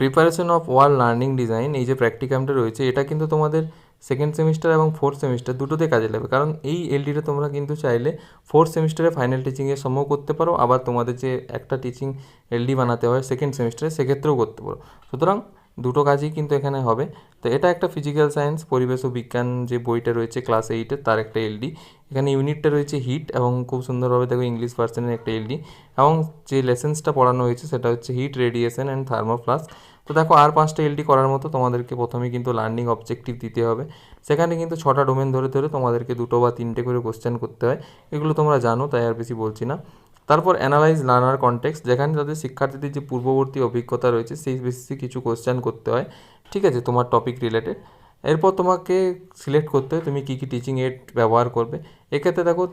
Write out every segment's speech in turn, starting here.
Preparation of world learning design, এই যে প্র্যাকটিকামটা রয়েছে, এটা কিন্তু তোমাদের সেকেন্ড সেমিস্টার এবং ফোর্থ সেমিস্টার দুটোতে কাজে লাগবে। কারণ এই এলডিটা তোমরা কিন্তু চাইলে ফোর্থ সেমিস্টারে ফাইনাল টিচিংয়ের সময়ও করতে পারো, আবার তোমাদের যে একটা টিচিং এলডি বানাতে হয় সেকেন্ড সেমিস্টারে সেক্ষেত্রেও করতে পারো। সুতরাং দুটো কাজই কিন্তু এখানে হবে। তো এটা একটা ফিজিক্যাল সায়েন্স পরিবেশ ও বিজ্ঞান যে বইটা রয়েছে ক্লাস 8-এর, তার একটা এলডি। এখানে ইউনিটটা রয়েছে হিট, এবং খুব সুন্দরভাবে দেখো ইংলিশ ভার্সনের একটা এলডি, এবং যে লেসেন্সটা পড়ানো হয়েছে সেটা হচ্ছে হিট, রেডিয়েশন অ্যান্ড থার্মোফ্লাস্ক। তো দেখো আর 5টা এলডি করার মতো তোমাদেরকে প্রথমেই কিন্তু লার্নিং অবজেক্টিভ দিতে হবে। সেখানে কিন্তু 6টা ডোমেন ধরে ধরে তোমাদেরকে 2 বা 3টে করে কোশ্চেন করতে হয়। এগুলো তোমরা জানো, তাই আর বেশি বলছি না। তারপর অ্যানালাইজ লার্নার কনটেক্সট, যেখানে তাদের শিক্ষার্থীদের যে পূর্ববর্তী অভিজ্ঞতা রয়েছে সেই বেসিসে কিছু কোশ্চেন করতে হয়, ঠিক আছে, তোমার টপিক রিলেটেড। এরপর তোমাকে সিলেক্ট করতে হয় তুমি কী কী টিচিং এড ব্যবহার করবে। এক্ষেত্রে দেখো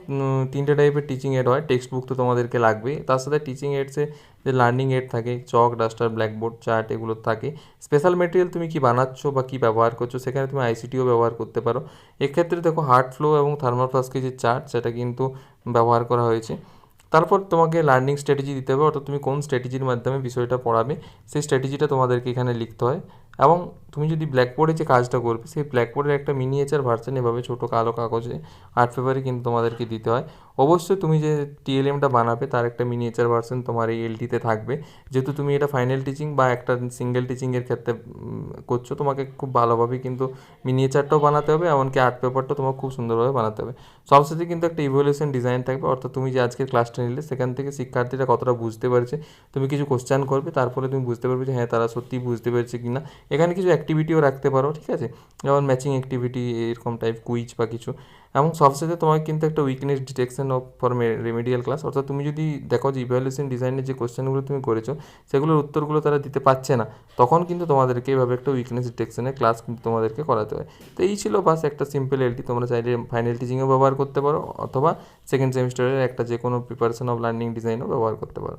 3টে টাইপের টিচিং এড হয়। টেক্সট বুক তো তোমাদেরকে লাগবেই, তার সাথে টিচিং এডসে যে লার্নিং এড থাকে, চক, ডাস্টার, ব্ল্যাকবোর্ড, চার্ট, এগুলো থাকে। স্পেশাল মেটেরিয়াল তুমি কি বানাচ্ছো বা কী ব্যবহার করছো, সেখানে তুমি আইসিটিও ব্যবহার করতে পারো। এক্ষেত্রে দেখো হার্ট ফ্লো এবং থার্মাল ফ্লাস্কের যে চার্ট, সেটা কিন্তু ব্যবহার করা হয়েছে। তারপর তোমাকে লার্নিং স্ট্র্যাটেজি দিতে হবে, অর্থাৎ তুমি কোন স্ট্র্যাটেজির মাধ্যমে বিষয়টা পড়াবে সেই স্ট্র্যাটেজিটা তোমাদেরকে এখানে লিখতে হয়। এবং তুমি যদি ব্ল্যাকবোর্ডে যে কাজটা করবে সেই ব্ল্যাকবোর্ডের একটা মিনিয়েচার ভার্সন এভাবে ছোটো কালো কাগজে আর্ট পেপারে কিন্তু তোমাদেরকে দিতে হয়। অবশ্যই তুমি যে টিএলএমটা বানাবে তার একটা মিনিয়েচার ভার্সন তোমার এই এলটিতে থাকবে। যেহেতু তুমি এটা ফাইনাল টিচিং বা একটা সিঙ্গেল টিচিংয়ের ক্ষেত্রে করছো, তোমাকে খুব ভালোভাবে কিন্তু মিনিয়েচারটাও বানাতে হবে, এমনকি আর্ট পেপারটাও তোমাকে খুব সুন্দরভাবে বানাতে হবে। সবশেষে কিন্তু একটা ইভ্যালুয়েশন ডিজাইন থাকবে, অর্থাৎ তুমি যে আজকে ক্লাসটা নিলে সেখান থেকে শিক্ষার্থীরা কতটা বুঝতে পারছে তুমি কিছু কোশ্চেন করবে, তারপরে তুমি বুঝতে পারবে যে হ্যাঁ তারা সত্যিই বুঝতে পেরেছে কি না। এখানে কিছু অ্যাক্টিভিটিও রাখতে পারো, ঠিক আছে, যেমন ম্যাচিং অ্যাক্টিভিটি, এরকম টাইপ কুইজ বা কিছু। এবং সবশেষে তোমাকে কিন্তু একটা weakness detection of for remedial class, অর্থাৎ তুমি যদি দেখো যে ইভ্যালুয়েশন ডিজাইনের যে কোশ্চেনগুলো তুমি করেছো সেগুলোর উত্তরগুলো তারা দিতে পারছে না, তখন কিন্তু তোমাদেরকে এইভাবে একটা উইকনেস ডিটেকশনের ক্লাস কিন্তু তোমাদেরকে করাতে হয়। তো এই ছিল বাস একটা সিম্পল এলটি। তোমরা চাইলে ফাইনাল টিচিংয়েও ব্যবহার করতে পারো, অথবা সেকেন্ড সেমিস্টারের একটা যে কোনো প্রিপারেশন অফ লার্নিং ডিজাইনও ব্যবহার করতে পারো।